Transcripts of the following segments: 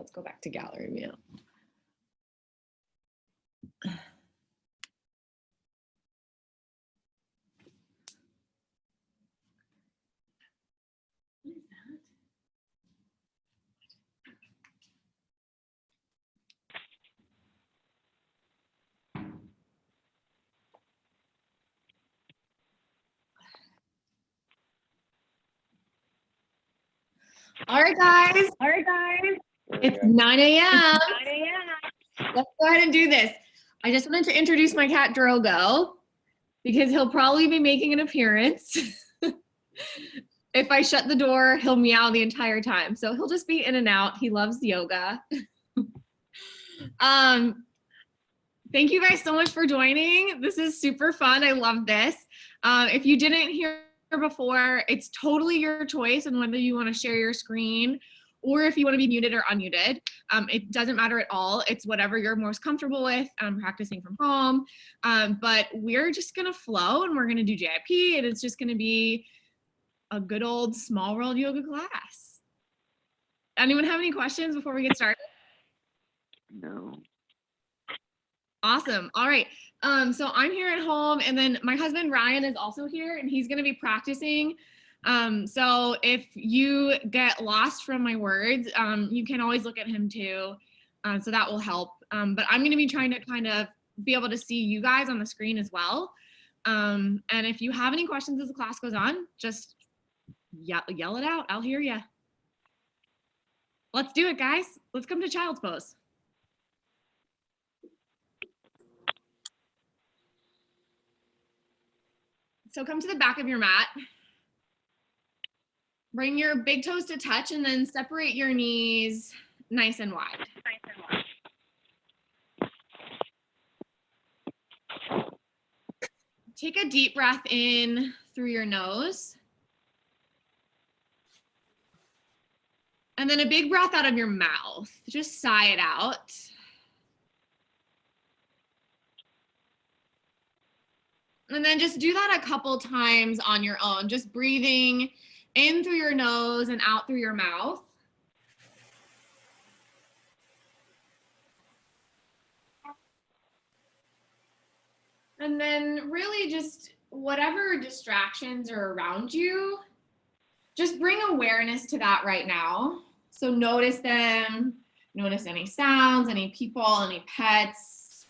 let's go back to gallery view. All right, guys. It's 9 a.m. Let's go ahead and do this. I just wanted to introduce my cat Drogo because he'll probably be making an appearance. If I shut the door, he'll meow the entire time. So he'll just be in and out. He loves yoga. Thank you guys so much for joining. This is super fun. I love this. If you didn't hear before, it's totally your choice on whether you want to share your screen or if you want to be muted or unmuted. It doesn't matter at all. It's whatever you're most comfortable with, practicing from home. But we're just going to flow and we're going to do JIP, and it's just going to be a good old small world yoga class. Anyone have any questions before we get started? No. Awesome. All right. So I'm here at home, and then my husband Ryan is also here, and he's going to be practicing. So if you get lost from my words, you can always look at him too. So that will help. But I'm going to be trying to kind of be able to see you guys on the screen as well. And if you have any questions as the class goes on, just yell it out. I'll hear you. Let's do it, guys. Let's come to child's pose. So come to the back of your mat. Bring your big toes to touch and then separate your knees nice and wide. Take a deep breath in through your nose. And then a big breath out of your mouth. Just sigh it out. And then just do that a couple times on your own, just breathing in through your nose and out through your mouth. And then really just whatever distractions are around you, just bring awareness to that right now. So notice them, notice any sounds, any people, any pets.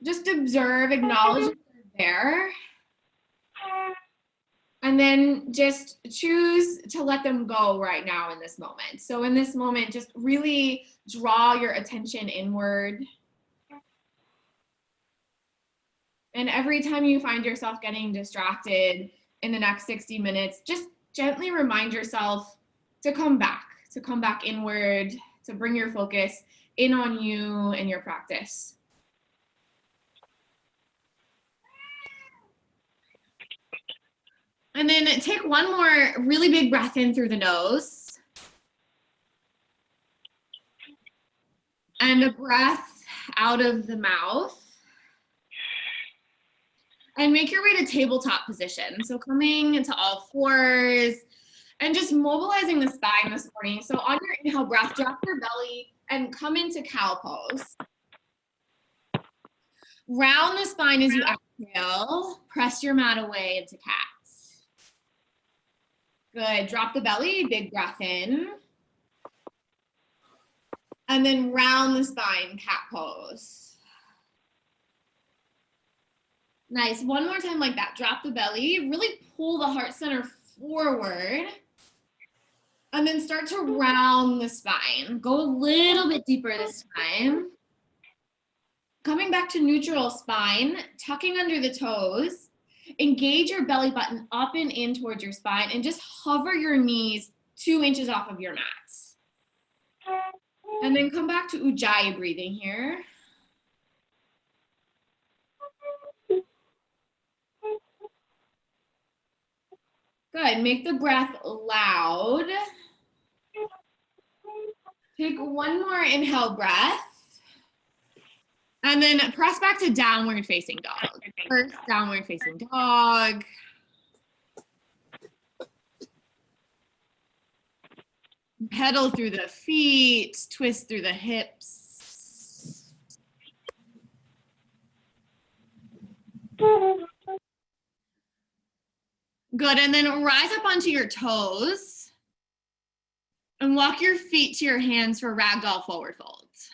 Just observe, acknowledge there, and then just choose to let them go right now in this moment. So in this moment, just really draw your attention inward. And every time you find yourself getting distracted in the next 60 minutes, just gently remind yourself to come back inward, to bring your focus in on you and your practice. And then take one more really big breath in through the nose. And a breath out of the mouth. And make your way to tabletop position. So coming into all fours and just mobilizing the spine this morning. So on your inhale breath, drop your belly and come into cow pose. Round the spine as you exhale. Press your mat away into cat. Good, drop the belly, big breath in. And then round the spine, cat pose. Nice, one more time like that. Drop the belly, really pull the heart center forward. And then start to round the spine. Go a little bit deeper this time. Coming back to neutral spine, tucking under the toes. Engage your belly button up and in towards your spine and just hover your knees 2 inches off of your mat. And then come back to Ujjayi breathing here. Good, make the breath loud. Take one more inhale breath. And then press back to downward facing dog. First downward facing dog. Pedal through the feet, twist through the hips. Good, and then rise up onto your toes and walk your feet to your hands for Ragdoll forward folds.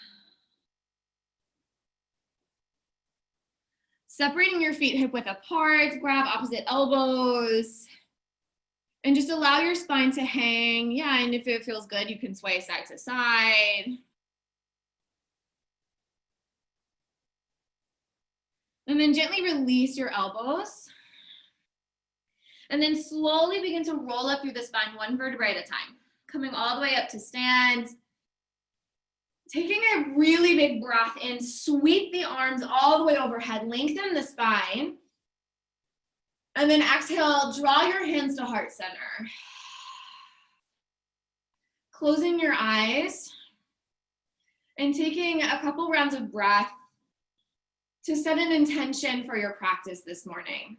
Separating your feet hip width apart, grab opposite elbows, and just allow your spine to hang. Yeah, and if it feels good, you can sway side to side. And then gently release your elbows. And then slowly begin to roll up through the spine, one vertebrae at a time. Coming all the way up to stand. Taking a really big breath in, sweep the arms all the way overhead, lengthen the spine. And then exhale, draw your hands to heart center. Closing your eyes and taking a couple rounds of breath to set an intention for your practice this morning.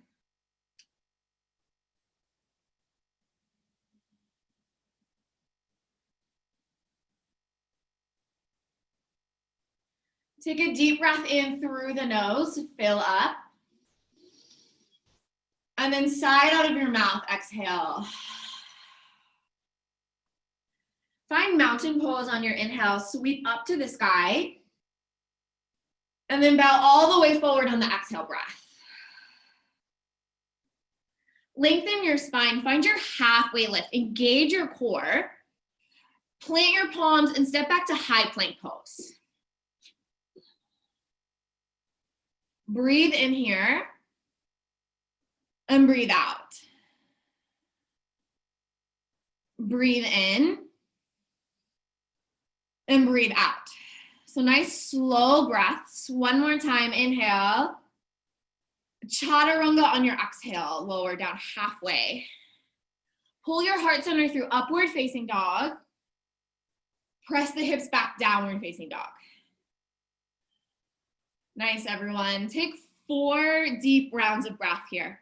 Take a deep breath in through the nose, fill up. And then sigh out of your mouth, exhale. Find mountain pose on your inhale, sweep up to the sky. And then bow all the way forward on the exhale breath. Lengthen your spine, find your halfway lift, engage your core. Plant your palms and step back to high plank pose. Breathe in here and breathe out. Breathe in and breathe out. So nice slow breaths. One more time, inhale. Chaturanga on your exhale, lower down halfway. Pull your heart center through upward facing dog. Press the hips back, downward facing dog. Nice, everyone. Take 4 deep rounds of breath here.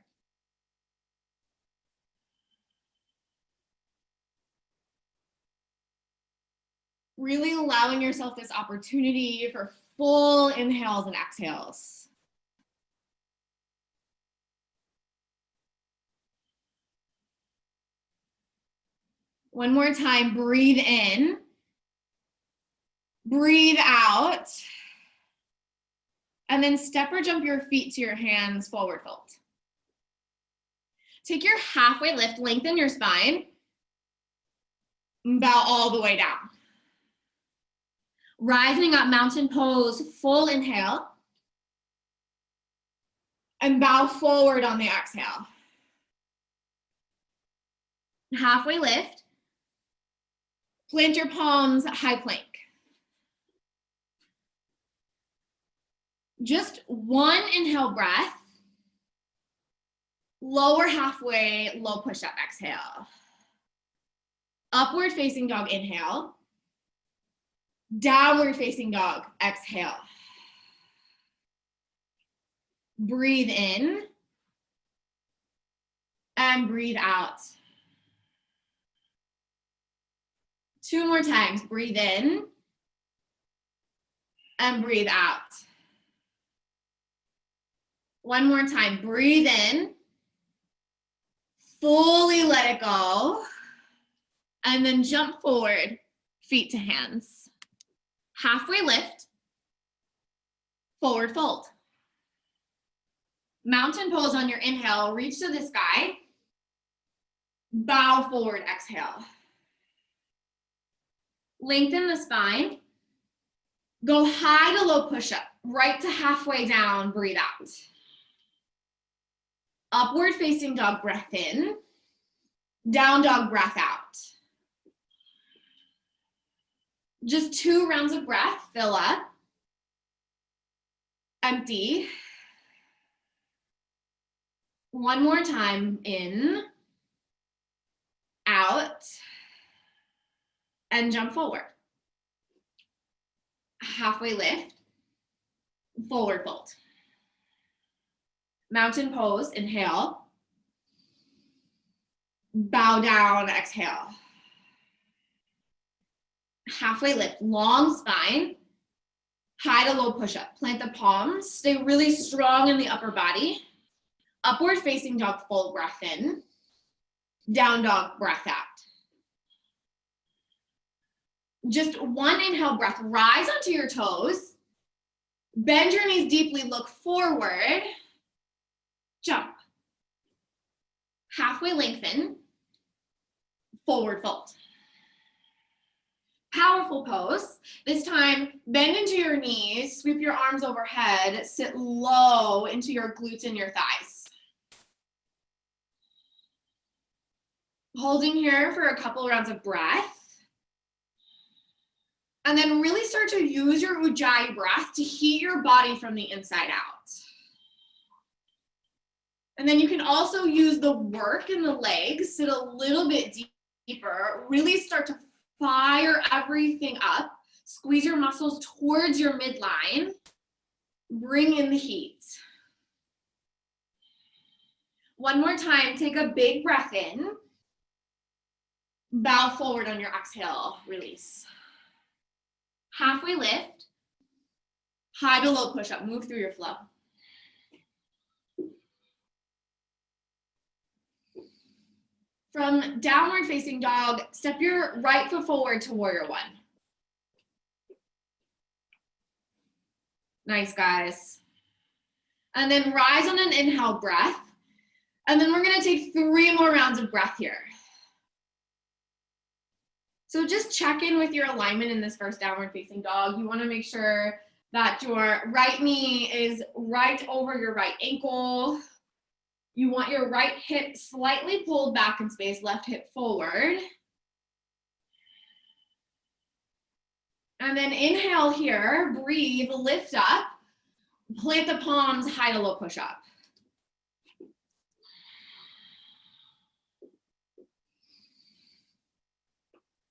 Really allowing yourself this opportunity for full inhales and exhales. One more time, breathe in, breathe out, and then step or jump your feet to your hands, forward fold. Take your halfway lift, lengthen your spine, bow all the way down. Rising up, mountain pose, full inhale, and bow forward on the exhale. Halfway lift, plant your palms, high plank. Just one inhale breath, lower halfway, low push-up, exhale. Upward facing dog, inhale. Downward facing dog, exhale. Breathe in and breathe out. 2 more times, breathe in and breathe out. 1 more time, breathe in, fully let it go, and then jump forward, feet to hands. Halfway lift, forward fold. Mountain pose on your inhale, reach to the sky, bow forward, exhale. Lengthen the spine, go high to low push-up, right to halfway down, breathe out. Upward facing dog, breath in, down dog, breath out. Just 2 rounds of breath, fill up, empty. 1 more time, in, out, and jump forward. Halfway lift, forward fold. Mountain pose, inhale. Bow down, exhale. halfway lift, long spine, high to low push-up. Plant the palms, stay really strong in the upper body. Upward facing dog, full breath in. Down dog, breath out. Just one inhale breath, rise onto your toes. Bend your knees deeply, look forward. Jump. Halfway lengthen. Forward fold. Powerful pose. This time, bend into your knees, sweep your arms overhead, sit low into your glutes and your thighs. Holding here for a couple rounds of breath. And then really start to use your Ujjayi breath to heat your body from the inside out. And then you can also use the work in the legs, sit a little bit deeper, really start to fire everything up, squeeze your muscles towards your midline, bring in the heat. One more time, take a big breath in, bow forward on your exhale, release. Halfway lift, high to low push-up, move through your flow. From downward facing dog, step your right foot forward to warrior one. Nice, guys. And then rise on an inhale breath. And then we're gonna take 3 more rounds of breath here. So just check in with your alignment in this first downward facing dog. You wanna make sure that your right knee is right over your right ankle. You want your right hip slightly pulled back in space, left hip forward. And then inhale here, breathe, lift up, plant the palms, high to low push up.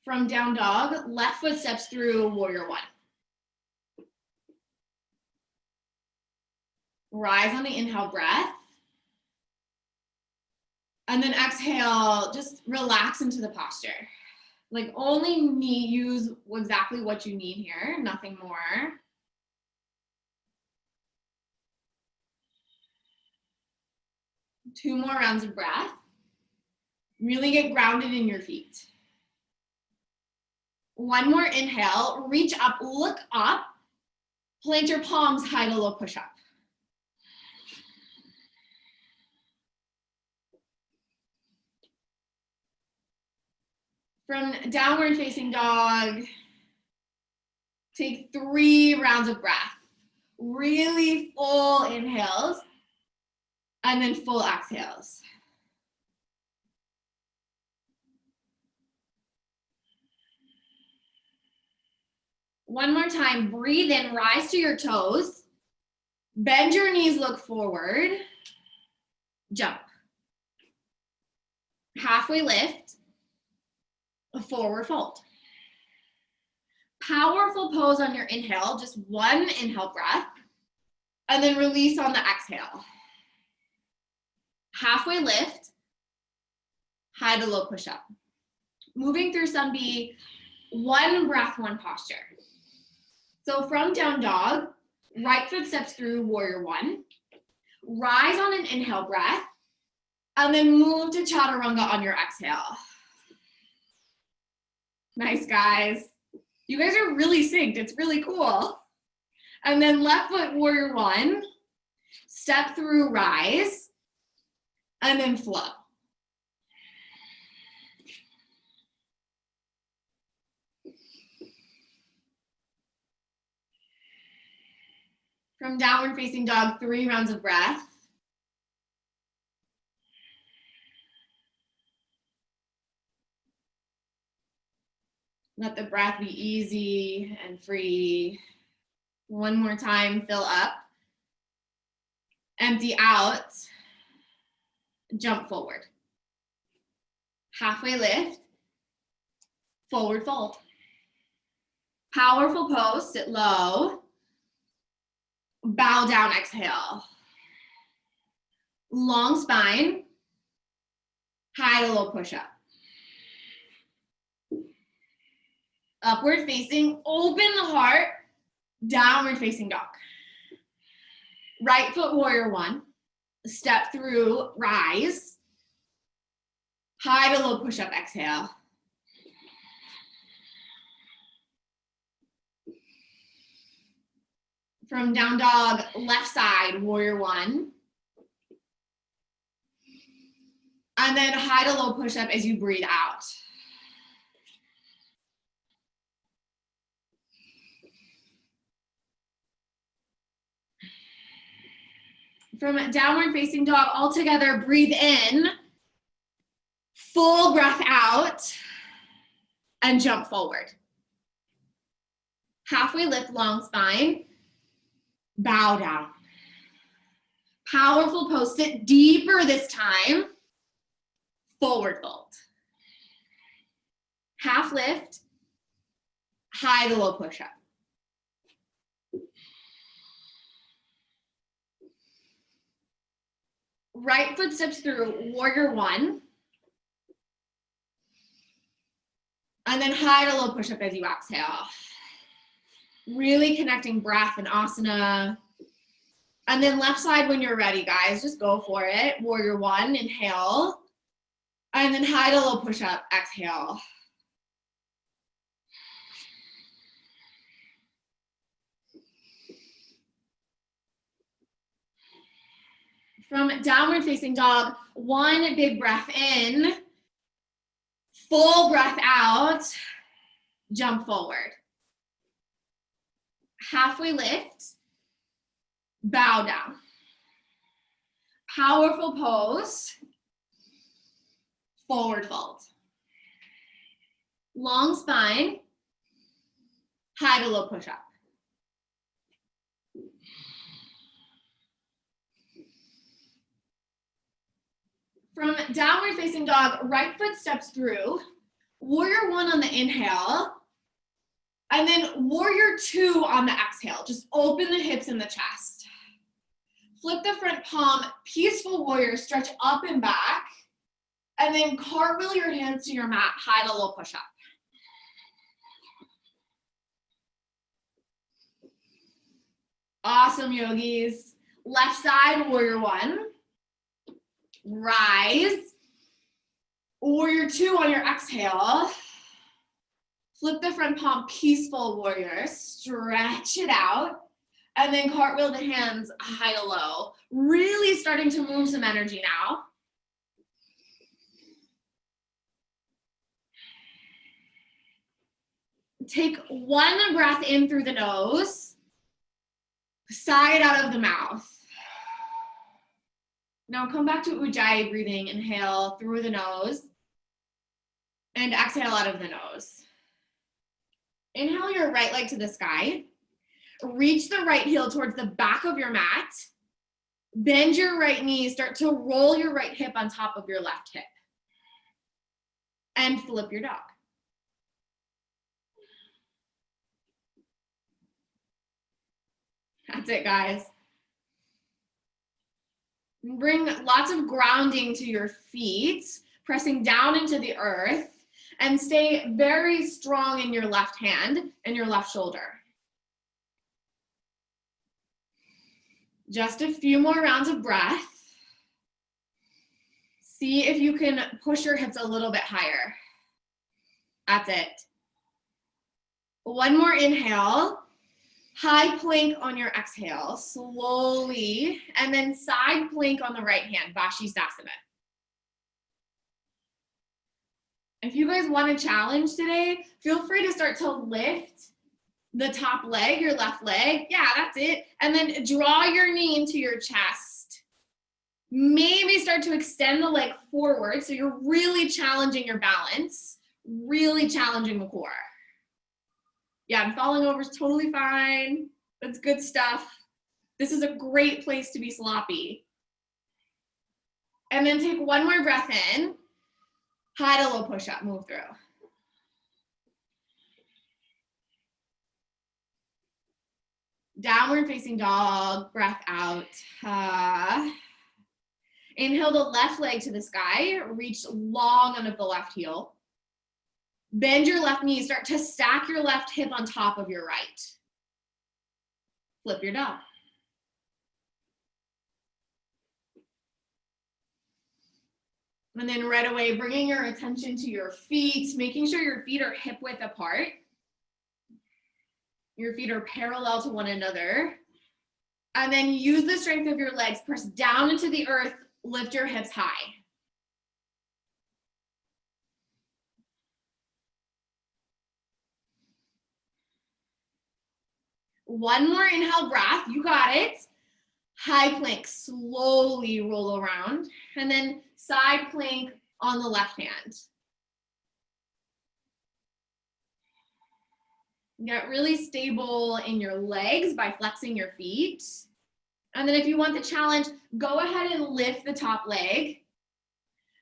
From down dog, left foot steps through warrior one. Rise on the inhale breath. And then exhale, just relax into the posture. Like only use exactly what you need here, nothing more. Two more rounds of breath. Really get grounded in your feet. One more inhale, reach up, look up, plant your palms, high to low push up. From downward facing dog, take 3 rounds of breath. Really full inhales and then full exhales. One more time, breathe in, rise to your toes, bend your knees, look forward, jump. Halfway lift, a forward fold. Powerful pose on your inhale, just one inhale breath, and then release on the exhale. Halfway lift, high to low push up. Moving through sun B, one breath, one posture. So from down dog, right foot steps through warrior one, rise on an inhale breath, and then move to chaturanga on your exhale. Nice, guys. You guys are really synced. It's really cool. And then left foot warrior one, step through rise, and then flow. From downward facing dog, 3 rounds of breath. Let the breath be easy and free. One more time, fill up. Empty out. Jump forward. Halfway lift. Forward fold. Powerful pose, sit low. Bow down, exhale. Long spine. High to low push up. Upward facing, open the heart, downward facing dog. Right foot warrior one, step through, rise. High to low push-up, exhale. From down dog, left side, warrior one. And then high to low push-up as you breathe out. From downward facing dog, all together, breathe in. Full breath out. And jump forward. Halfway lift, long spine. Bow down. Powerful pose, sit deeper this time. Forward fold. Half lift, high to low push-up. Right foot steps through, warrior one. And then high to low push-up as you exhale. Really connecting breath and asana. And then left side when you're ready, guys, just go for it. Warrior one, inhale. And then high to low push-up, exhale. From downward facing dog, one big breath in, full breath out, jump forward. Halfway lift, bow down. Powerful pose, forward fold. Long spine, high to low push-up. From downward facing dog, right foot steps through, warrior one on the inhale, and then warrior two on the exhale. Just open the hips and the chest. Flip the front palm, peaceful warrior, stretch up and back, and then cartwheel your hands to your mat, high to low push-up. Awesome, yogis. Left side, warrior one. Rise. Warrior two on your exhale. Flip the front palm, peaceful warrior. Stretch it out. And then cartwheel the hands high to low. Really starting to move some energy now. Take one breath in through the nose. Sigh it out of the mouth. Now come back to Ujjayi breathing. Inhale through the nose. And exhale out of the nose. Inhale your right leg to the sky. Reach the right heel towards the back of your mat. Bend your right knee. Start to roll your right hip on top of your left hip. And flip your dog. That's it, guys. Bring lots of grounding to your feet, pressing down into the earth, and stay very strong in your left hand and your left shoulder. Just a few more rounds of breath. See if you can push your hips a little bit higher. That's it. One more inhale. High plank on your exhale, slowly, and then side plank on the right hand, Vashisthasana. If you guys want a challenge today, feel free to start to lift the top leg, your left leg. Yeah, that's it. And then draw your knee into your chest. Maybe start to extend the leg forward so you're really challenging your balance, really challenging the core. Yeah, and falling over is totally fine. That's good stuff. This is a great place to be sloppy. And then take one more breath in. High to low push-up, move through. Downward facing dog, breath out. Inhale the left leg to the sky. Reach long under the left heel. Bend your left knee, start to stack your left hip on top of your right. Flip your dog. And then right away, bringing your attention to your feet, making sure your feet are hip width apart. Your feet are parallel to one another. And then use the strength of your legs, press down into the earth, lift your hips high. One more inhale breath, you got it. High plank, slowly roll around. And then side plank on the left hand. Get really stable in your legs by flexing your feet. And then if you want the challenge, go ahead and lift the top leg.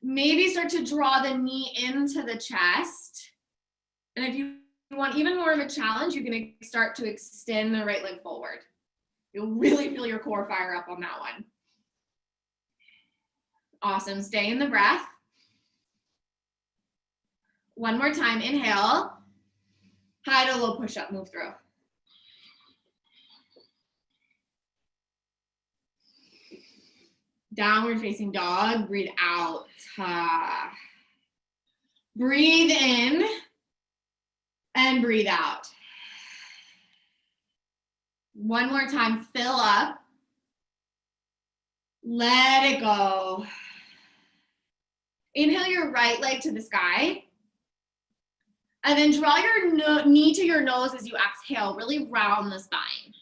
Maybe start to draw the knee into the chest. And if you want even more of a challenge, you can start to extend the right leg forward. You'll really feel your core fire up on that one. Awesome, stay in the breath. One more time, inhale. High to low push-up, move through. Downward facing dog, breathe out. Breathe in and breathe out. One more time, fill up. Let it go. Inhale your right leg to the sky. And then draw your knee to your nose as you exhale, really round the spine.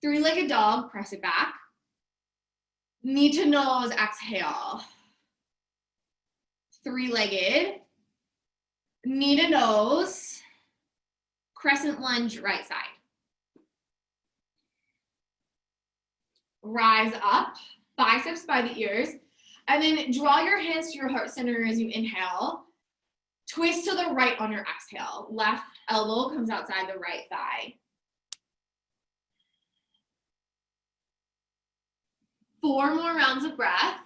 Three-legged dog, press it back. Knee to nose, exhale. Three-legged, knee to nose, crescent lunge, right side. Rise up, biceps by the ears, and then draw your hands to your heart center as you inhale. Twist to the right on your exhale. Left elbow comes outside the right thigh. 4 more rounds of breath.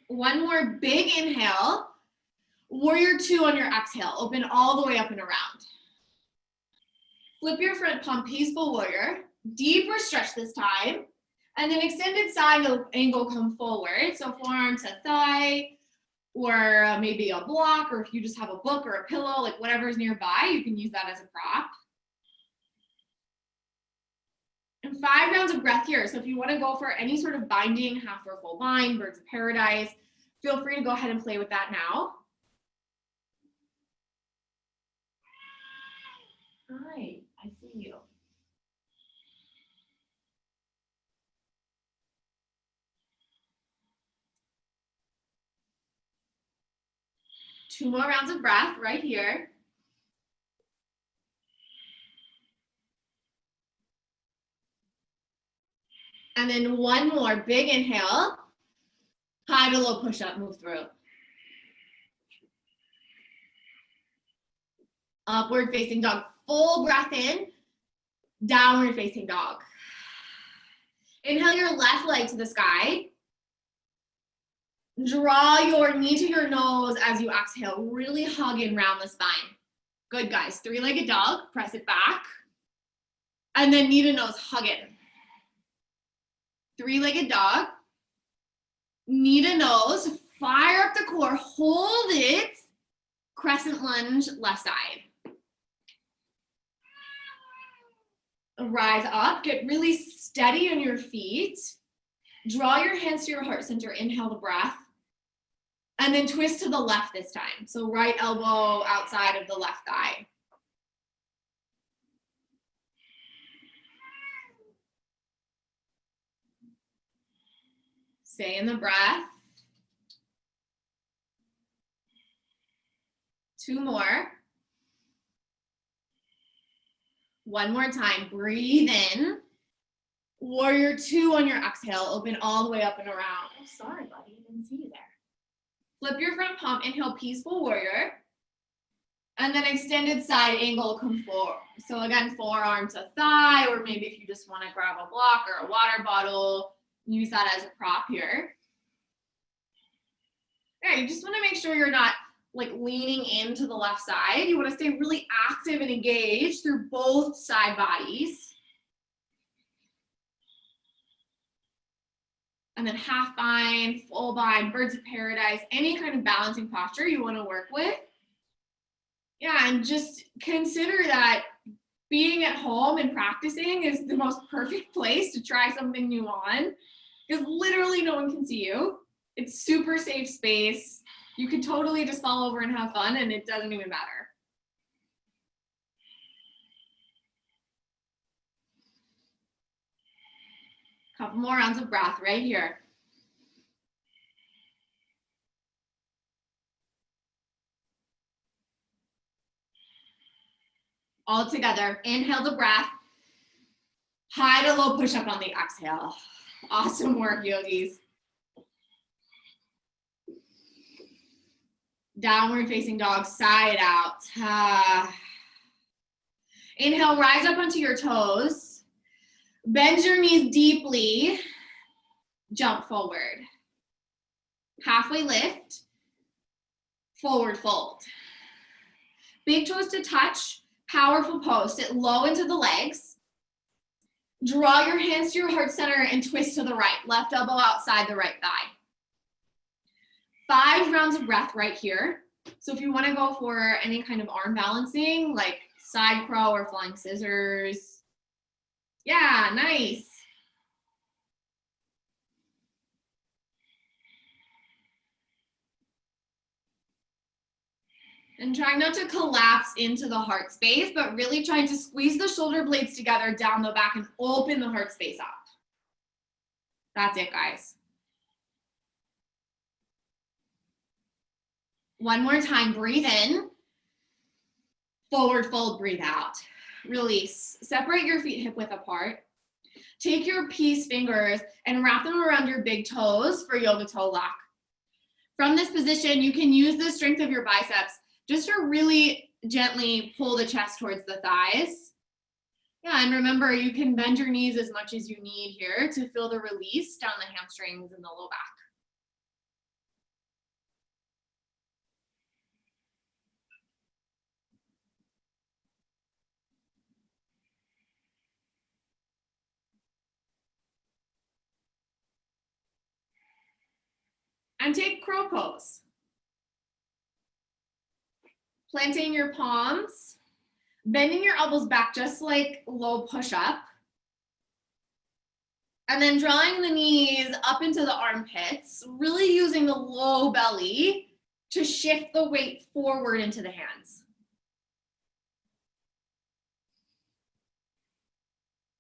One more big inhale. Warrior 2 on your exhale. Open all the way up and around. Flip your front palm, peaceful warrior. Deeper stretch this time. And then extended side angle, come forward. So forearm to thigh, or maybe a block, or if you just have a book or a pillow, like whatever's nearby, you can use that as a prop. And 5 rounds of breath here. So if you want to go for any sort of binding, half or full bind, birds of paradise, feel free to go ahead and play with that now. Hi, I see you. Two more rounds of breath right here. And then one more big inhale. High to low push-up, move through. Upward facing dog, full breath in. Downward facing dog. Inhale your left leg to the sky. Draw your knee to your nose as you exhale. Really hug in round the spine. Good, guys. Three-legged dog, press it back. And then knee to nose, hug in. Three-legged dog. Knee to nose, fire up the core, hold it. Crescent lunge, left side. Rise up, get really steady on your feet. Draw your hands to your heart center, inhale the breath. And then twist to the left this time. So right elbow outside of the left thigh. Stay in the breath. 2 more. One more time, breathe in. Warrior 2 on your exhale, open all the way up and around. Oh, sorry, buddy, I didn't see you there. Flip your front palm, inhale, peaceful warrior. And then extended side angle, come forward. So again, forearm to thigh, or maybe if you just want to grab a block or a water bottle, use that as a prop here. Yeah, you just want to make sure you're not like leaning into the left side. You want to stay really active and engaged through both side bodies. And then half bind, full bind, birds of paradise, any kind of balancing posture you want to work with. Yeah, and just consider that being at home and practicing is the most perfect place to try something new on, because literally no one can see you. It's super safe space. You could totally just fall over and have fun, and it doesn't even matter. Couple more rounds of breath right here. All together. Inhale the breath. High to low push up on the exhale. Awesome work, yogis. Downward facing dog, side out. Inhale, rise up onto your toes. Bend your knees deeply. Jump forward. Halfway lift. Forward fold. Big toes to touch. Powerful pose. Sit low into the legs. Draw your hands to your heart center and twist to the right. Left elbow outside the right thigh. 5 rounds of breath right here. So if you want to go for any kind of arm balancing, like side crow or flying scissors. Yeah, nice. And trying not to collapse into the heart space, but really trying to squeeze the shoulder blades together down the back and open the heart space up. That's it, guys. One more time, breathe in. Forward fold, breathe out. Release. Separate your feet hip width apart. Take your peace fingers and wrap them around your big toes for yoga toe lock. From this position, you can use the strength of your biceps just to really gently pull the chest towards the thighs. Yeah, and remember, you can bend your knees as much as you need here to feel the release down the hamstrings and the low back. And take crow pose. Planting your palms, bending your elbows back just like low push-up. And then drawing the knees up into the armpits, really using the low belly to shift the weight forward into the hands.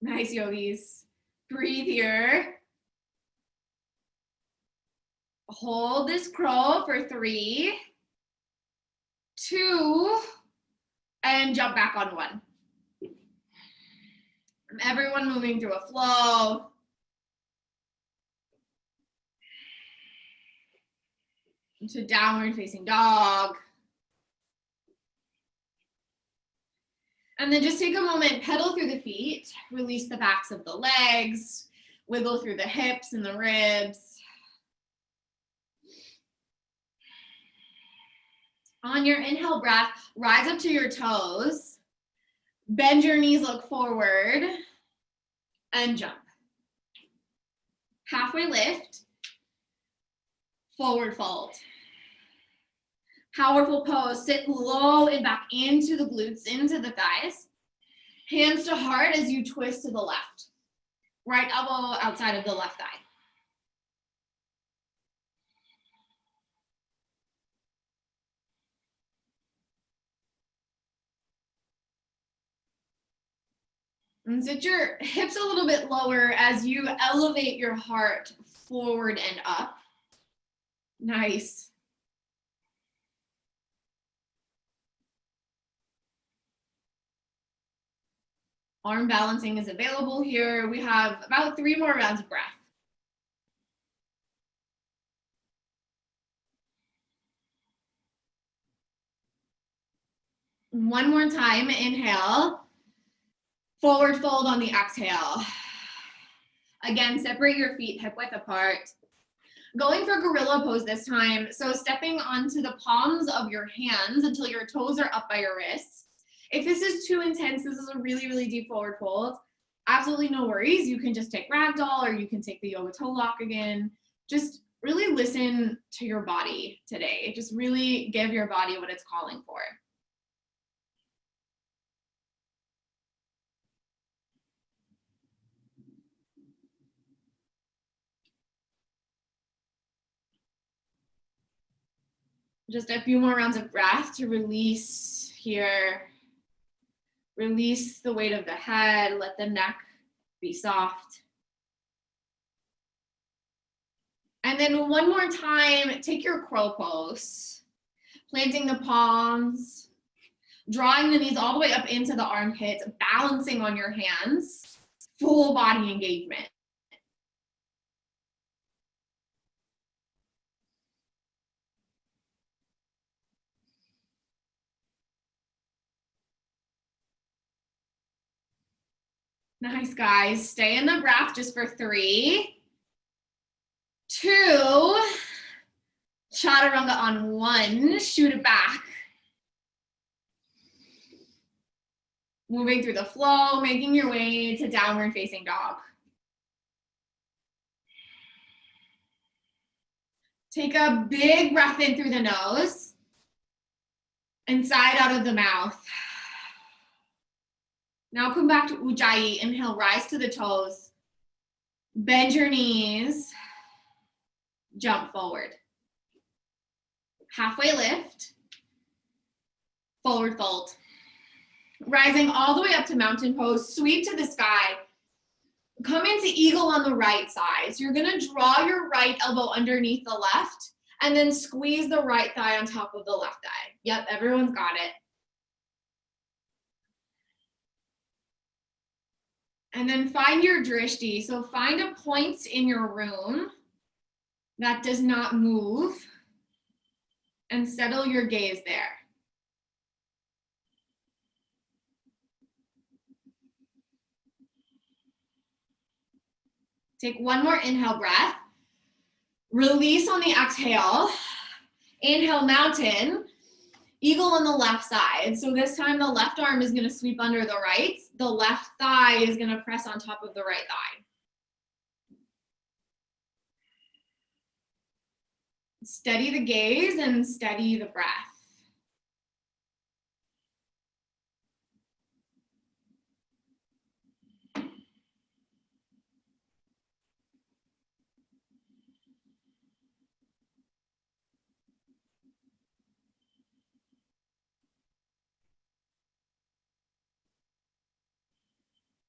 Nice, yogis. Breathe here. Hold this crow for 3, 2, and jump back on 1. Everyone moving through a flow. Into downward facing dog. And then just take a moment, pedal through the feet, release the backs of the legs, wiggle through the hips and the ribs. On your inhale breath, rise up to your toes, bend your knees, look forward, and jump. Halfway lift, forward fold. Powerful pose, sit low and back into the glutes, into the thighs. Hands to heart as you twist to the left. Right elbow outside of the left thigh. And sit your hips a little bit lower as you elevate your heart forward and up. Nice. Arm balancing is available here. We have about 3 more rounds of breath. One more time, inhale. Forward fold on the exhale. Again, separate your feet hip width apart. Going for gorilla pose this time. So stepping onto the palms of your hands until your toes are up by your wrists. If this is too intense, this is a really, really deep forward fold. Absolutely no worries. You can just take Ragdoll or you can take the yoga toe lock again. Just really listen to your body today. Just really give your body what it's calling for. Just a few more rounds of breath to release here. Release the weight of the head, let the neck be soft. And then one more time, take your crow pose, planting the palms, drawing the knees all the way up into the armpits, balancing on your hands, full body engagement. Nice, guys. Stay in the breath just for 3, 2, chaturanga on 1, shoot it back. Moving through the flow, making your way to downward facing dog. Take a big breath in through the nose and sigh out of the mouth. Now come back to Ujjayi. Inhale, rise to the toes. Bend your knees. Jump forward. Halfway lift. Forward fold. Rising all the way up to mountain pose. Sweep to the sky. Come into eagle on the right side. So you're gonna draw your right elbow underneath the left and then squeeze the right thigh on top of the left thigh. Yep, everyone's got it. And then find your drishti. So find a point in your room that does not move and settle your gaze there. Take one more inhale breath. Release on the exhale. Inhale, mountain. Eagle on the left side. So this time the left arm is going to sweep under the right. The left thigh is going to press on top of the right thigh. Steady the gaze and steady the breath.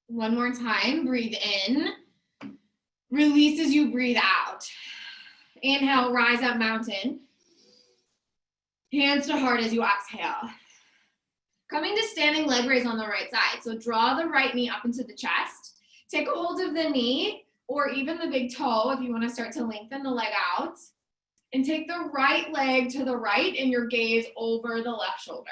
One more time, breathe in. Release as you breathe out. Inhale, rise up mountain. Hands to heart as you exhale. Coming to standing leg raise on the right side. So draw the right knee up into the chest. Take a hold of the knee or even the big toe if you want to start to lengthen the leg out. And take the right leg to the right and your gaze over the left shoulder.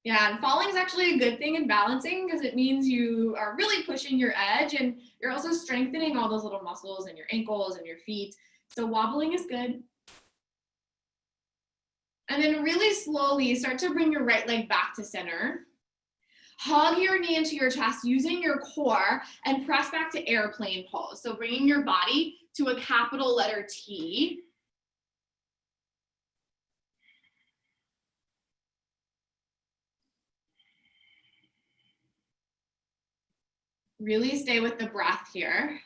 Yeah, and falling is actually a good thing in balancing because it means you are really pushing your edge and you're also strengthening all those little muscles in your ankles and your feet. So wobbling is good. And then really slowly start to bring your right leg back to center. Hug your knee into your chest using your core and press back to airplane pose. So bringing your body to a capital letter T. Really stay with the breath here.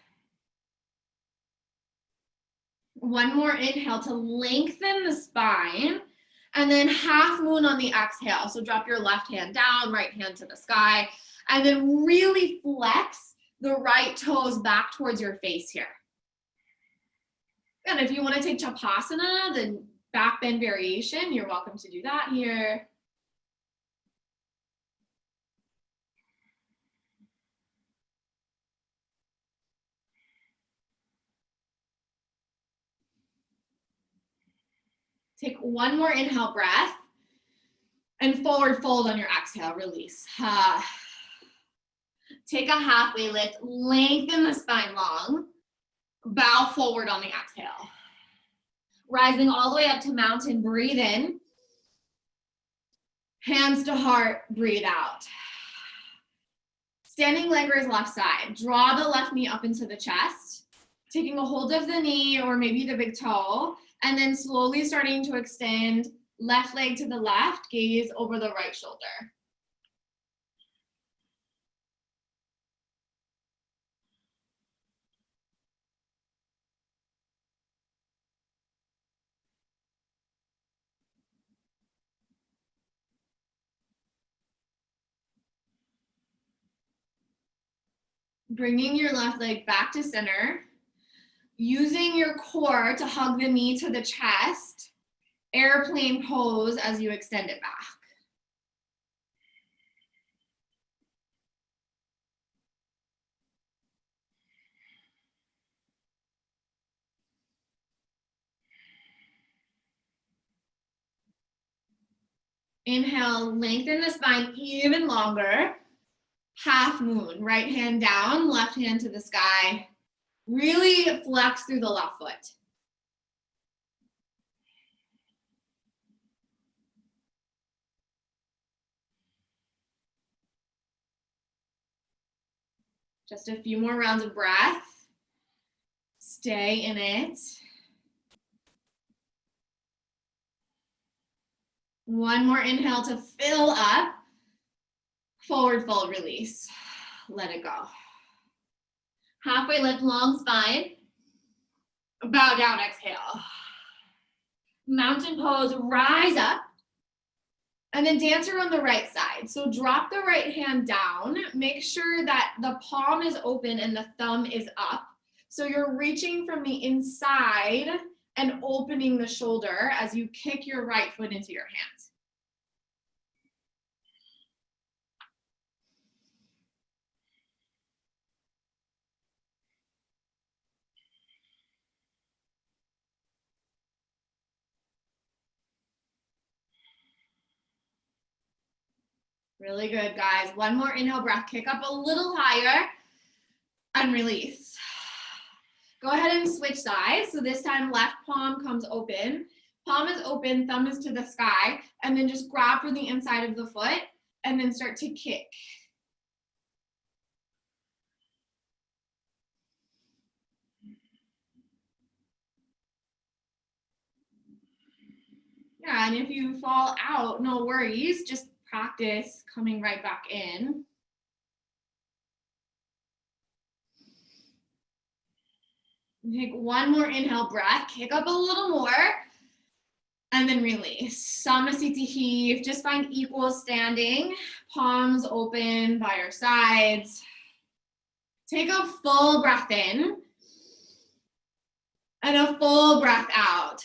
One more inhale to lengthen the spine. And then half moon on the exhale. So drop your left hand down, right hand to the sky. And then really flex the right toes back towards your face here. And if you want to take Chapasana, the back bend variation, you're welcome to do that here. Take one more inhale breath and forward fold on your exhale, release. Take a halfway lift, lengthen the spine long, bow forward on the exhale. Rising all the way up to mountain, breathe in. Hands to heart, breathe out. Standing leg raise left side. Draw the left knee up into the chest, taking a hold of the knee or maybe the big toe, and then slowly starting to extend left leg to the left, gaze over the right shoulder. Bringing your left leg back to center, using your core to hug the knee to the chest, airplane pose as you extend it back. Inhale, lengthen the spine even longer. Half moon, right hand down, left hand to the sky. Really flex through the left foot. Just a few more rounds of breath. Stay in it. One more inhale to fill up. Forward fold, release. Let it go. Halfway lift, long spine. Bow down, exhale. Mountain pose, rise up. And then dance around the right side. So drop the right hand down. Make sure that the palm is open and the thumb is up. So you're reaching from the inside and opening the shoulder as you kick your right foot into your hands. Really good, guys. One more inhale breath. Kick up a little higher and release. Go ahead and switch sides. So this time left palm comes open. Palm is open, thumb is to the sky, and then just grab for the inside of the foot and then start to kick. Yeah, and if you fall out, no worries. Just practice coming right back in. Take one more inhale breath, kick up a little more, and then release. Samasthiti heave, just find equal standing, palms open by your sides. Take a full breath in and a full breath out.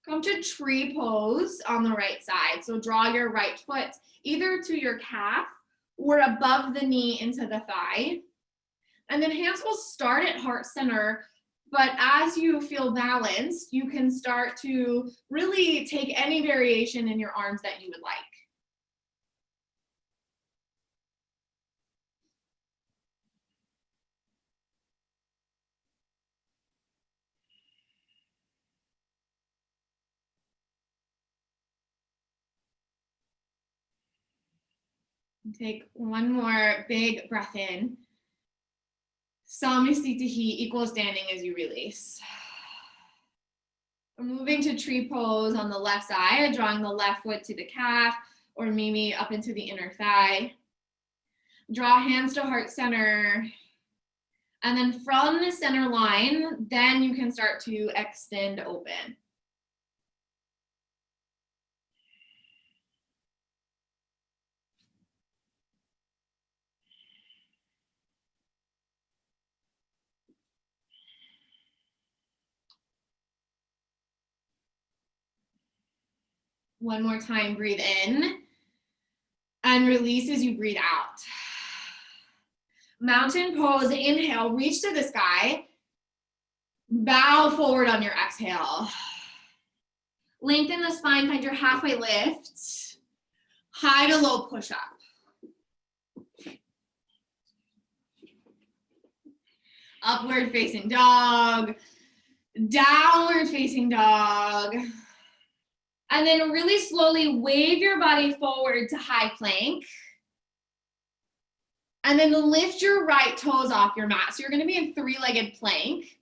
Come to tree pose on the right side. So draw your right foot either to your calf or above the knee into the thigh. And then hands will start at heart center, but as you feel balanced, you can start to really take any variation in your arms that you would like. Take one more big breath in. Samasthiti, equal standing as you release. We're moving to tree pose on the left side, drawing the left foot to the calf or maybe up into the inner thigh. Draw hands to heart center. And then from the center line, then you can start to extend open. One more time, breathe in and release as you breathe out. Mountain pose, inhale, reach to the sky. Bow forward on your exhale. Lengthen the spine, find your halfway lift. High to low push-up. Upward facing dog, downward facing dog. And then really slowly wave your body forward to high plank. And then lift your right toes off your mat. So you're gonna be in three-legged plank.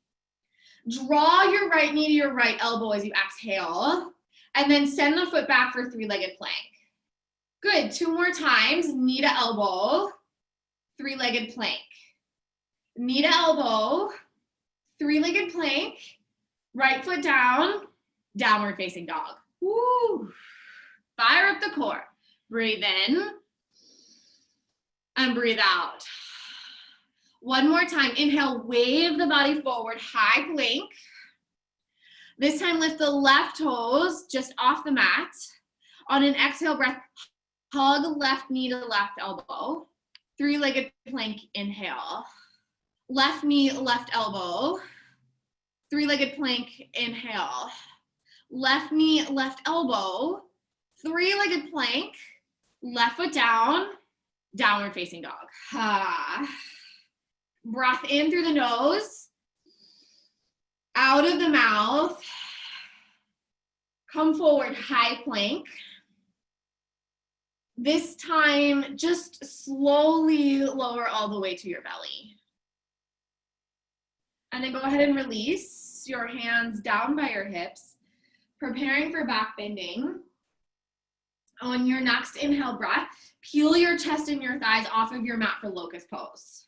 Draw your right knee to your right elbow as you exhale. And then send the foot back for three-legged plank. Good, 2 more times, knee to elbow, three-legged plank. Knee to elbow, three-legged plank, right foot down, downward facing dog. Woo! Fire up the core. Breathe in and breathe out. One more time, inhale, wave the body forward, high plank. This time, lift the left toes just off the mat. On an exhale breath, hug left knee to left elbow. Three-legged plank, inhale. Left knee, left elbow. Three-legged plank, inhale. Left knee, left elbow. Three-legged plank, left foot down, downward facing dog. Breath in through the nose, out of the mouth. Come forward, high plank. This time, just slowly lower all the way to your belly. And then go ahead and release your hands down by your hips, preparing for back bending. On your next inhale breath, peel your chest and your thighs off of your mat for locust pose.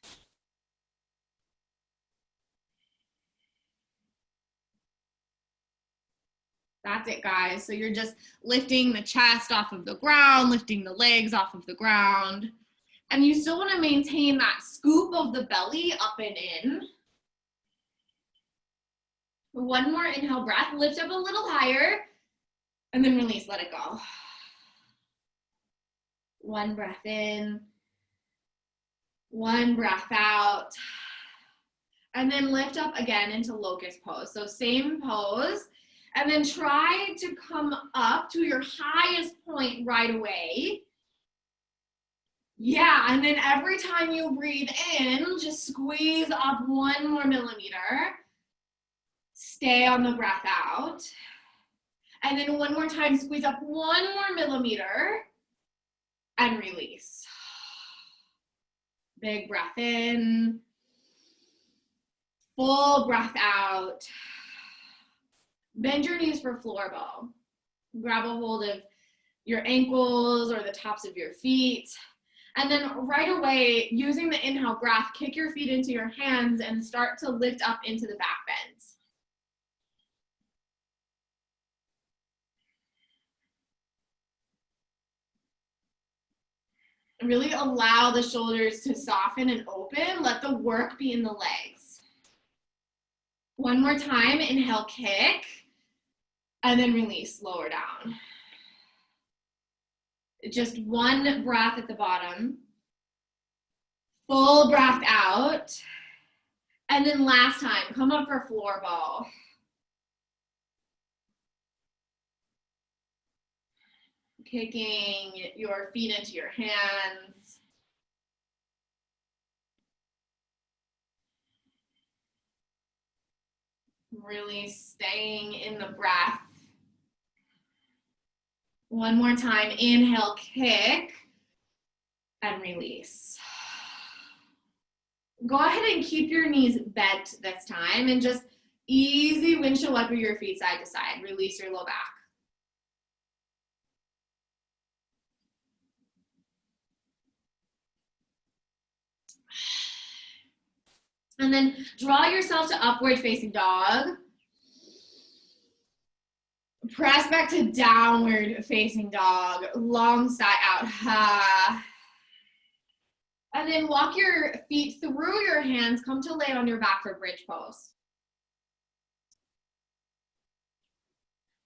That's it, guys. So you're just lifting the chest off of the ground, lifting the legs off of the ground. And you still want to maintain that scoop of the belly up and in. One more inhale breath, lift up a little higher, and then release, let it go. One breath in, one breath out, and then lift up again into locust pose. So same pose, and then try to come up to your highest point right away. Yeah, and then every time you breathe in, just squeeze up 1 more millimeter. Stay on the breath out. And then one more time, squeeze up 1 more millimeter and release. Big breath in. Full breath out. Bend your knees for floor bow. Grab a hold of your ankles or the tops of your feet. And then right away, using the inhale breath, kick your feet into your hands and start to lift up into the back bends. Really allow the shoulders to soften and open. Let the work be in the legs. One more time, inhale, kick, and then release, lower down. Just 1 breath at the bottom. Full breath out. And then last time, come up for floor bow. Kicking your feet into your hands. Really staying in the breath. One more time, inhale, kick, and release. Go ahead and keep your knees bent this time and just easy windshield wiper your feet side to side. Release your low back. And then draw yourself to upward facing dog. Press back to downward facing dog. Long side out. And then walk your feet through your hands. Come to lay on your back for bridge pose.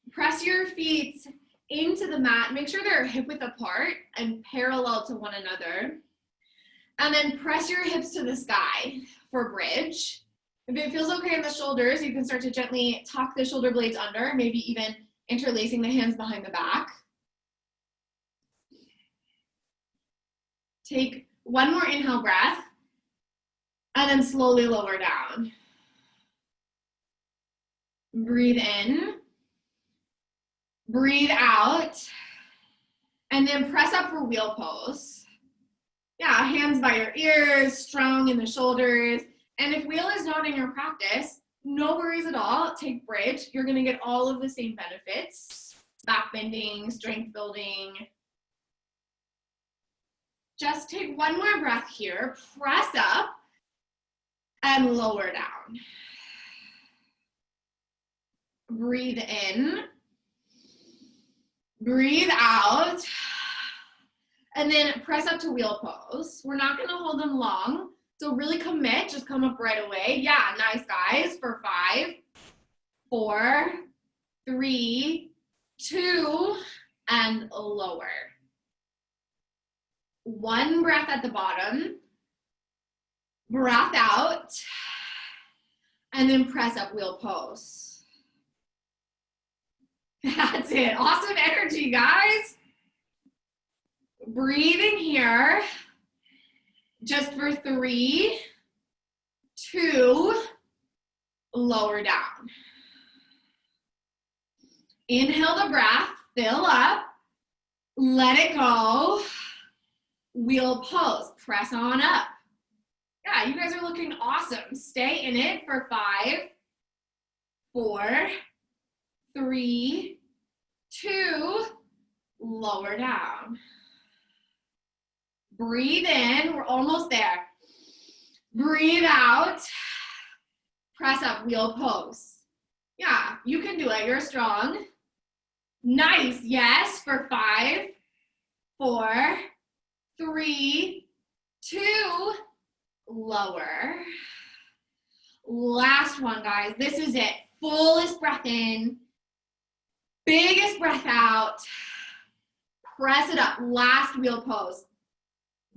Press your feet into the mat. Make sure they're hip width apart and parallel to one another. And then press your hips to the sky for bridge. If it feels okay in the shoulders, you can start to gently tuck the shoulder blades under, maybe even interlacing the hands behind the back. Take one more inhale breath, and then slowly lower down. Breathe in, breathe out, and then press up for wheel pose. Yeah, hands by your ears, strong in the shoulders. And if wheel is not in your practice, no worries at all. Take bridge. You're going to get all of the same benefits. Back bending, strength building. Just take one more breath here. Press up and lower down. Breathe in. Breathe out. And then press up to wheel pose. We're not going to hold them long. So really commit. Just come up right away. Yeah, nice, guys. For 5, 4, 3, 2, and lower. One breath at the bottom. Breath out. And then press up wheel pose. That's it. Awesome energy, guys. Breathing here. Just for 3, 2, lower down. Inhale the breath, fill up, let it go. Wheel pose, press on up. Yeah, you guys are looking awesome. Stay in it for 5, 4, 3, 2, lower down. Breathe in, we're almost there. Breathe out, press up, wheel pose. Yeah, you can do it, you're strong. Nice, yes, for 5, 4, 3, 2, lower. Last one, guys, this is it. Fullest breath in, biggest breath out. Press it up, last wheel pose.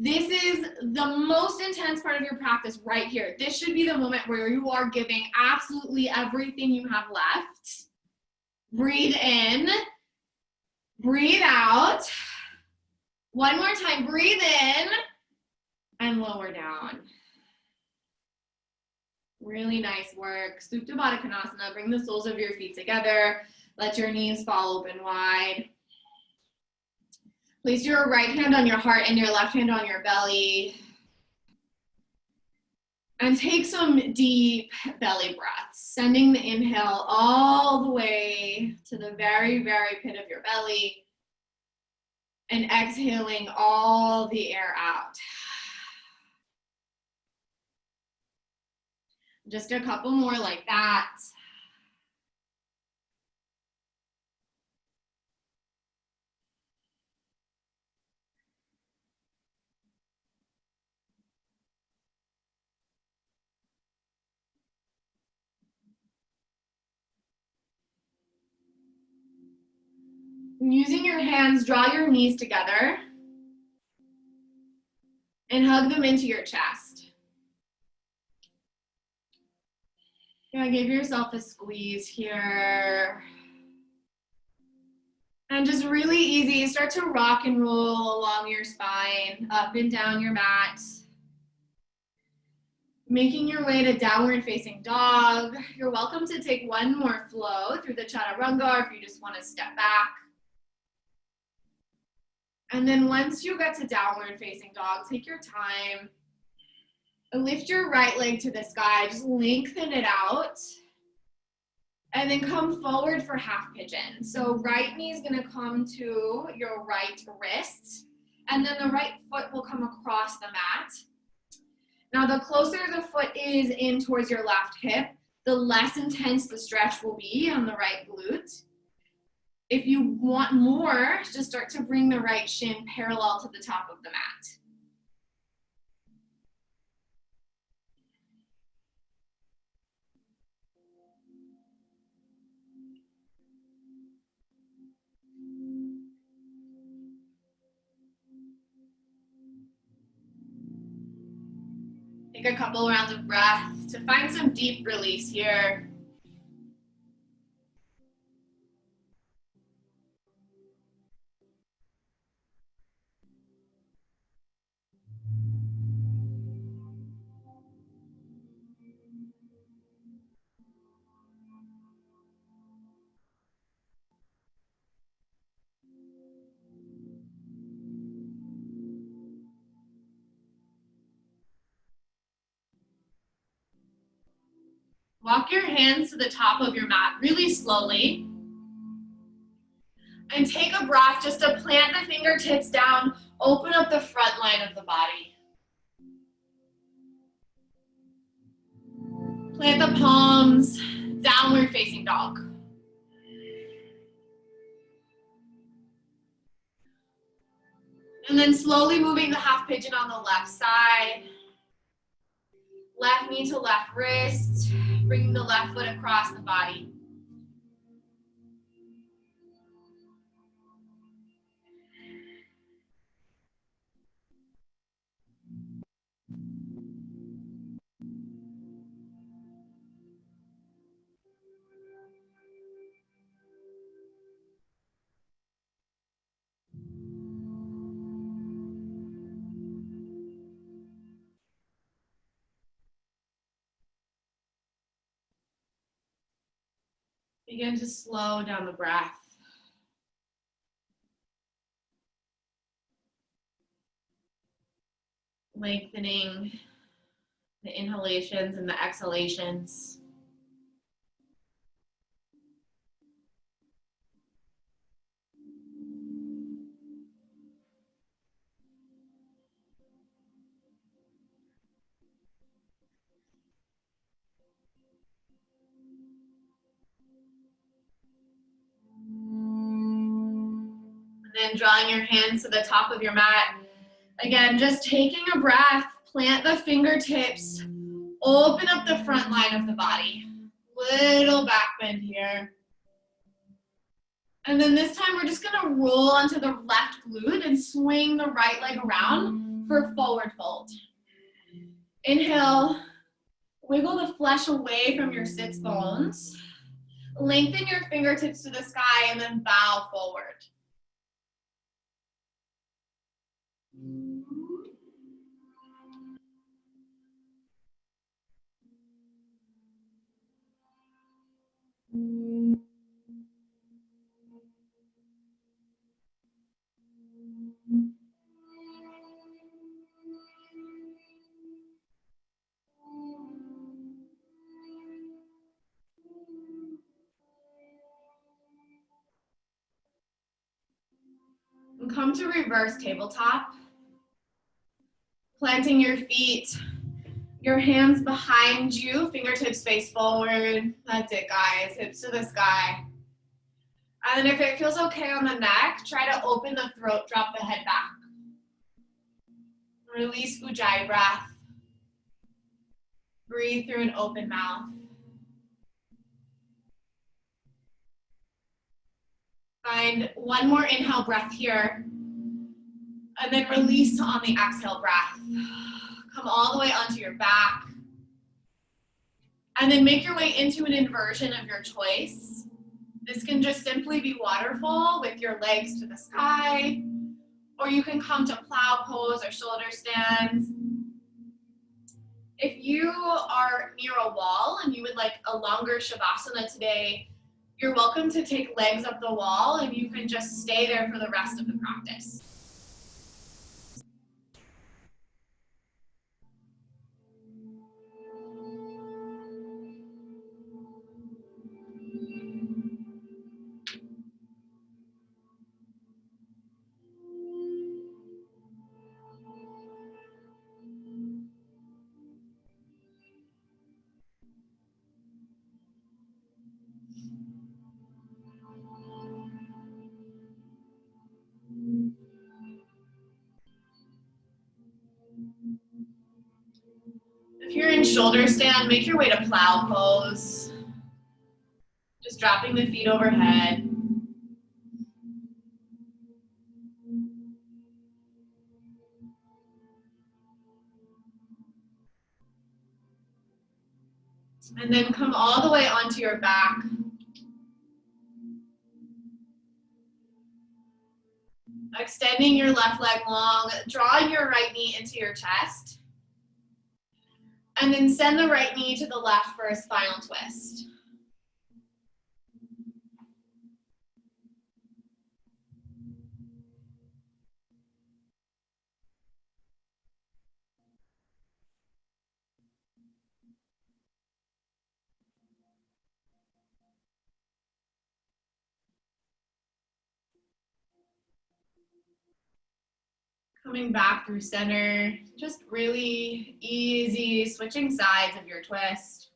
This is the most intense part of your practice right here. This should be the moment where you are giving absolutely everything you have left. Breathe in, breathe out. One more time, breathe in and lower down. Really nice work. Supta Baddha Konasana, bring the soles of your feet together. Let your knees fall open wide. Place your right hand on your heart and your left hand on your belly. And take some deep belly breaths, sending the inhale all the way to the very, very pit of your belly. And exhaling all the air out. Just a couple more like that. Using your hands, draw your knees together and hug them into your chest. Yeah, give yourself a squeeze here. And just really easy, start to rock and roll along your spine, up and down your mat. Making your way to downward facing dog. You're welcome to take one more flow through the chaturanga, or if you just want to step back. And then once you get to downward facing dog, take your time. Lift your right leg to the sky, just lengthen it out. And then come forward for half pigeon. So right knee is gonna come to your right wrist, and then the right foot will come across the mat. Now the closer the foot is in towards your left hip, the less intense the stretch will be on the right glute. If you want more, just start to bring the right shin parallel to the top of the mat. Take a couple rounds of breath to find some deep release here. Walk your hands to the top of your mat really slowly. And take a breath just to plant the fingertips down, open up the front line of the body. Plant the palms, downward facing dog. And then slowly moving the half pigeon on the left side. Left knee to left wrist, bringing the left foot across the body. Begin to slow down the breath. Lengthening the inhalations and the exhalations. And then drawing your hands to the top of your mat. Again, just taking a breath, plant the fingertips, open up the front line of the body. Little back bend here. And then this time we're just gonna roll onto the left glute and swing the right leg around for forward fold. Inhale, wiggle the flesh away from your sits bones. Lengthen your fingertips to the sky and then bow forward. And come to reverse tabletop. Planting your feet, your hands behind you, fingertips face forward. That's it, guys. Hips to the sky. And then if it feels okay on the neck, try to open the throat, drop the head back. Release Ujjayi breath. Breathe through an open mouth. Find one more inhale breath here. And then release on the exhale breath. Come all the way onto your back. And then make your way into an inversion of your choice. This can just simply be waterfall with your legs to the sky, or you can come to plow pose or shoulder stands. If you are near a wall and you would like a longer shavasana today, you're welcome to take legs up the wall and you can just stay there for the rest of the practice. If you're in shoulder stand, make your way to plow pose. Just dropping the feet overhead. And then come all the way onto your back. Extending your left leg long, drawing your right knee into your chest. And then send the right knee to the left for a spinal twist. Coming back through center, just really easy, switching sides of your twist.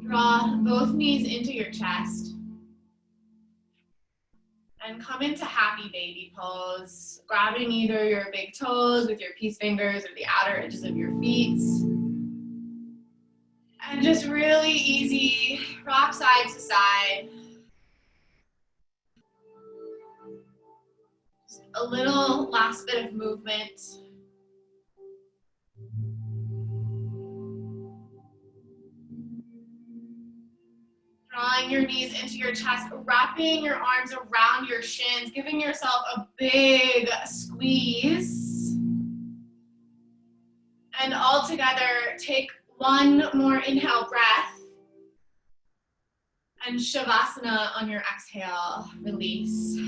Draw both knees into your chest. And come into happy baby pose, grabbing either your big toes with your peace fingers or the outer edges of your feet. And just really easy, rock side to side. Just a little last bit of movement. Drawing your knees into your chest, wrapping your arms around your shins, giving yourself a big squeeze. And all together, take one more inhale breath. And Shavasana on your exhale, release.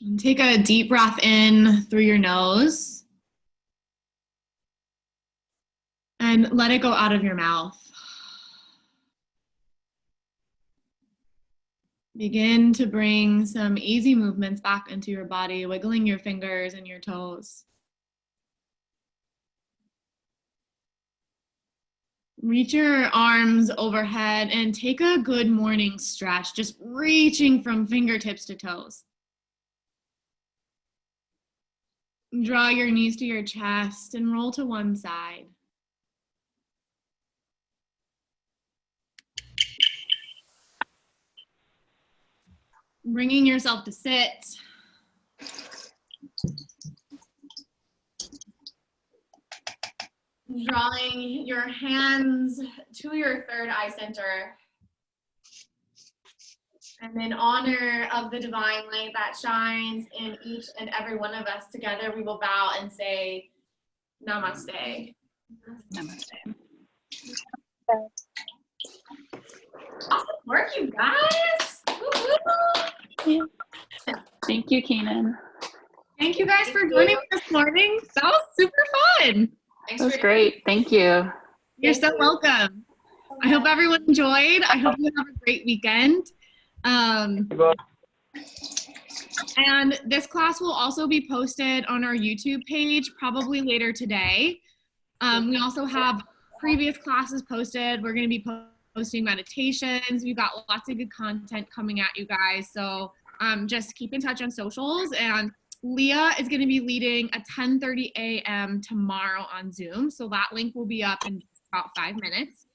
And take a deep breath in through your nose. And let it go out of your mouth. Begin to bring some easy movements back into your body, wiggling your fingers and your toes. Reach your arms overhead and take a good morning stretch, just reaching from fingertips to toes. Draw your knees to your chest and roll to one side. Bringing yourself to sit. Drawing your hands to your third eye center. And in honor of the divine light that shines in each and every one of us, together we will bow and say, Namaste. Namaste. Awesome work, you guys. Woo-hoo. Thank you, Keenan. Thank you guys for joining me this morning. That was super fun. That was great. Thank you. You're so welcome. I hope everyone enjoyed. I hope you have a great weekend. And this class will also be posted on our YouTube page probably later today. We also have previous classes posted. We're going to be posting meditations. We've got lots of good content coming at you guys. So just keep in touch on socials. And Leah is going to be leading a 10:30 a.m. tomorrow on Zoom. So that link will be up in about 5 minutes.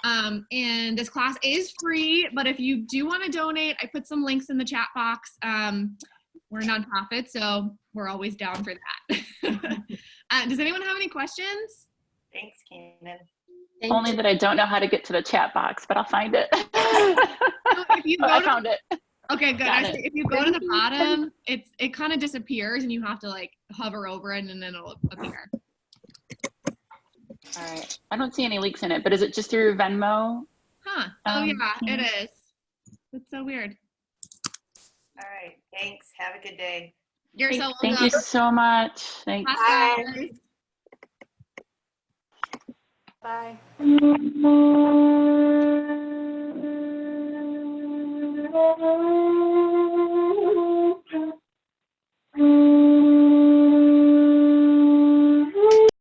And this class is free, but if you do want to donate, I put some links in the chat box. We're a nonprofit, so we're always down for that. Does anyone have any questions? Thanks, Keenan. Only that I don't know how to get to the chat box, but I'll find it. If you go I found it. Okay, good. Got it. If you go to the bottom, it kind of disappears, and you have to like hover over it, and then it'll appear. All right. I don't see any links in it, but is it just through Venmo? Huh. Oh yeah, it is. That's so weird. All right. Thanks. Have a good day. You're so welcome. Thank you so much. Thanks. Bye. Bye.